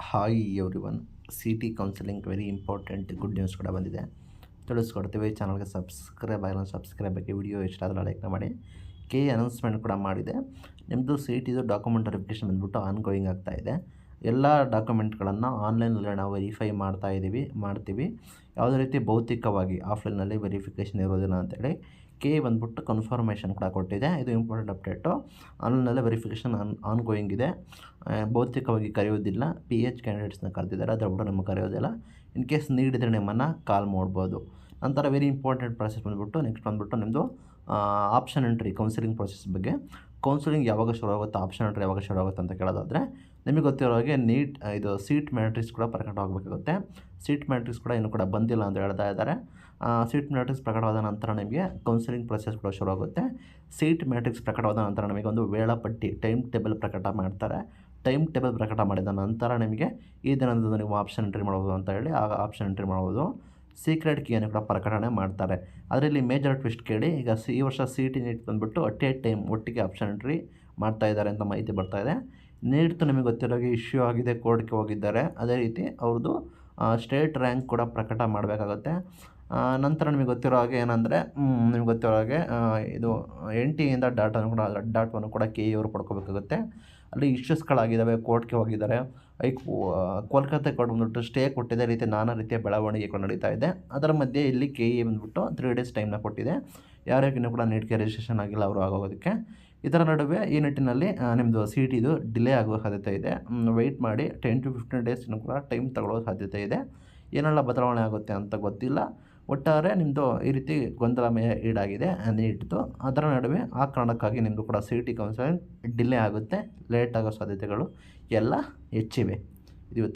Hi everyone. C T counselling very important good news ಕೂಡ ಬಂದಿದೆ, ತಿಳಿಸ್ಕೊಡ್ತೀವಿ. ಚಾನಲ್ಗೆ ಸಬ್ಸ್ಕ್ರೈಬ್ ಆಗಿಲ್ಲ, ಸಬ್ಸ್ಕ್ರೈಬ್ ಆಗಿ. ವಿಡಿಯೋ ಇಷ್ಟ ಆದರೆ ಲೈಕ್ನ ಮಾಡಿ. ಕೆ ಅನೌನ್ಸ್ಮೆಂಟ್ ಕೂಡ ಮಾಡಿದೆ. ನಿಮ್ಮದು ಸಿ ಟಿದು ಡಾಕ್ಯುಮೆಂಟ್ ವೆರಿಫಿಕೇಷನ್ ಬಂದುಬಿಟ್ಟು ಆನ್ಗೋಯಿಂಗ್ ಆಗ್ತಾಯಿದೆ. ಎಲ್ಲ ಡಾಕ್ಯುಮೆಂಟ್ಗಳನ್ನು ಆನ್ಲೈನಲ್ಲಿ ನಾವು ವೆರಿಫೈ ಮಾಡ್ತೀವಿ. ಯಾವುದೇ ರೀತಿ ಭೌತಿಕವಾಗಿ ಆಫ್ಲೈನಲ್ಲಿ ವೆರಿಫಿಕೇಷನ್ ಇರೋದಿಲ್ಲ ಅಂತೇಳಿ ಕೆ ಬಂದ್ಬಿಟ್ಟು ಕನ್ಫರ್ಮೇಷನ್ ಕೂಡ ಕೊಟ್ಟಿದೆ. ಇದು ಇಂಪಾರ್ಟೆಂಟ್ ಅಪ್ಡೇಟು. ಆನ್ಲೈನಲ್ಲೇ ವೆರಿಫಿಕೇಷನ್ ಆನ್ಗೋಯಿಂಗ್ ಇದೆ. ಭೌತಿಕವಾಗಿ ಕರೆಯೋದಿಲ್ಲ. PH ಕ್ಯಾಂಡಿಡೇಟ್ಸ್ನ ಕರೆದಿದ್ದಾರೆ, ಅದರ ಕೂಡ ನಮಗೆ ಕರೆಯೋದಿಲ್ಲ. ಇನ್ ಕೇಸ್ ನೀಡಿದರೆ ನಿಮ್ಮನ್ನು ಕಾಲ್ ಮಾಡ್ಬೋದು. ನಂತರ ವೆರಿ ಇಂಪಾರ್ಟೆಂಟ್ ಪ್ರಾಸೆಸ್ ಬಂದುಬಿಟ್ಟು ನೆಕ್ಸ್ಟ್ ಬಂದುಬಿಟ್ಟು ನಿಮ್ಮದು ಆಪ್ಷನ್ ಎಂಟ್ರಿ ಕೌನ್ಸಿಲಿಂಗ್ ಪ್ರೊಸೆಸ್ ಬಗ್ಗೆ. ಕೌನ್ಸಿಲಿಂಗ್ ಯಾವಾಗ ಶುರು ಆಗುತ್ತೆ, ಆಪ್ಷನ್ ಎಂಟ್ರಿ ಯಾವಾಗ ಶುರು ಆಗುತ್ತೆ ಅಂತ ಕೇಳೋದಾದರೆ, ನಿಮಗೆ ಗೊತ್ತಿರೋ ಹಾಗೆ ಇದು ಸೀಟ್ ಮ್ಯಾಟ್ರಿಕ್ಸ್ ಕೂಡ ಪ್ರಕಟವಾಗಬೇಕಾಗುತ್ತೆ. ಸೀಟ್ ಮ್ಯಾಟ್ರಿಕ್ಸ್ ಕೂಡ ಇನ್ನೂ ಕೂಡ ಬಂದಿಲ್ಲ ಅಂತ ಹೇಳ್ತಾ ಇದ್ದಾರೆ. ಸೀಟ್ ಮ್ಯಾಟ್ರಿಕ್ಸ್ ಪ್ರಕಟವಾದ ನಂತರ ನಿಮಗೆ ಕೌನ್ಸಿಲಿಂಗ್ ಪ್ರೊಸೆಸ್ ಕೂಡ ಶುರು ಆಗುತ್ತೆ. ಸೀಟ್ ಮ್ಯಾಟ್ರಿಕ್ಸ್ ಪ್ರಕಟವಾದ ನಂತರ ನಮಗೆ ಒಂದು ವೇಳಾಪಟ್ಟಿ ಟೈಮ್ ಟೇಬಲ್ ಪ್ರಕಟ ಮಾಡ್ತಾರೆ. ಟೈಮ್ ಟೇಬಲ್ ಪ್ರಕಟ ಮಾಡಿದ ನಂತರ ನಿಮಗೆ ಈ ದಿನದಂದು ನೀವು ಆಪ್ಷನ್ ಎಂಟ್ರಿ ಮಾಡ್ಬೋದು ಅಂತ ಹೇಳಿ ಆಗ ಆಪ್ಷನ್ ಎಂಟ್ರಿ ಮಾಡ್ಬೋದು. ಸೀಕ್ರೆಟ್ ಕೀಯನ್ನು ಕೂಡ ಪ್ರಕಟಣೆ ಮಾಡ್ತಾರೆ. ಅದರಲ್ಲಿ ಮೇಜರ್ ಟ್ವಿಸ್ಟ್ ಕೇಳಿ, ಈಗ ಈ ವರ್ಷ CT ನೀಟ್ ಬಂದುಬಿಟ್ಟು ಅಟ್ ಎ ಟೈಮ್ ಒಟ್ಟಿಗೆ ಆಪ್ಷನ್ ಎಂಟ್ರಿ ಮಾಡ್ತಾ ಇದ್ದಾರೆ ಅಂತ ಮಾಹಿತಿ ಬರ್ತಾ ಇದೆ. ನೀಡ್ತು ನಿಮಗೆ ಗೊತ್ತಿರೋಗೆ ಇಶ್ಯೂ ಆಗಿದೆ, ಕೋರ್ಟ್ಗೆ ಹೋಗಿದ್ದಾರೆ. ಅದೇ ರೀತಿ ಅವ್ರದ್ದು ಸ್ಟೇಟ್ ರ್ಯಾಂಕ್ ಕೂಡ ಪ್ರಕಟ ಮಾಡಬೇಕಾಗುತ್ತೆ. ನಂತರ ನಿಮಗೆ ಗೊತ್ತಿರೋ ಹಾಗೆ ಏನಂದರೆ, ನಿಮ್ಗೆ ಗೊತ್ತಿರೋ ಹಾಗೆ ಇದು NTA ಡಾಟಾವನ್ನು ಕೂಡ KE ಅವರು ಪಡ್ಕೋಬೇಕಾಗುತ್ತೆ. ಅಲ್ಲಿ ಇಶ್ಯೂಸ್ಗಳಾಗಿದ್ದಾವೆ, ಕೋರ್ಟ್ಗೆ ಹೋಗಿದ್ದಾರೆ. ಕೋಲ್ಕತ್ತಾ ಕೋರ್ಟ್ ಬಂದುಬಿಟ್ಟು ಸ್ಟೇ ಕೊಟ್ಟಿದೆ. ರೀತಿ ನಾನಾ ರೀತಿಯ ಬೆಳವಣಿಗೆಗಳು ನಡೀತಾ ಇದೆ. ಅದರ ಮಧ್ಯೆ ಇಲ್ಲಿ KE ಬಂದುಬಿಟ್ಟು 3 days ಟೈಮ್ನ ಕೊಟ್ಟಿದೆ. ಯಾರ್ಯಾರಿಗೂ ಕೂಡ ನೀಟ್ಗೆ ರಿಜಿಸ್ಟ್ರೇಷನ್ ಆಗಿಲ್ಲ ಅವರು ಆಗೋದಕ್ಕೆ. ಇದರ ನಡುವೆ ಈ ನಿಟ್ಟಿನಲ್ಲಿ ನಿಮ್ಮದು CTದು ಡಿಲೇ ಆಗೋ ಸಾಧ್ಯತೆ ಇದೆ. ವೆಯ್ಟ್ ಮಾಡಿ 10 to 15 days ಕೂಡ ಟೈಮ್ ತಗೊಳ್ಳೋ ಸಾಧ್ಯತೆ ಇದೆ. ಏನೆಲ್ಲ ಬದಲಾವಣೆ ಆಗುತ್ತೆ ಅಂತ ಗೊತ್ತಿಲ್ಲ. ಒಟ್ಟಾರೆ ನಿಮ್ಮದು ಈ ರೀತಿ ಗೊಂದಲಮಯ ಈಡಾಗಿದೆ ನೀಟ್ದು. ಅದರ ನಡುವೆ ಆ ಕಾರಣಕ್ಕಾಗಿ ನಿಮ್ಮದು ಕೂಡ CT ಕೌನ್ಸಿಲಿಂಗ್ ಡಿಲೇ ಆಗುತ್ತೆ, ಲೇಟ್ ಆಗೋ ಸಾಧ್ಯತೆಗಳು ಎಲ್ಲ ಹೆಚ್ಚಿವೆ. ಇದು ಇವತ್ತು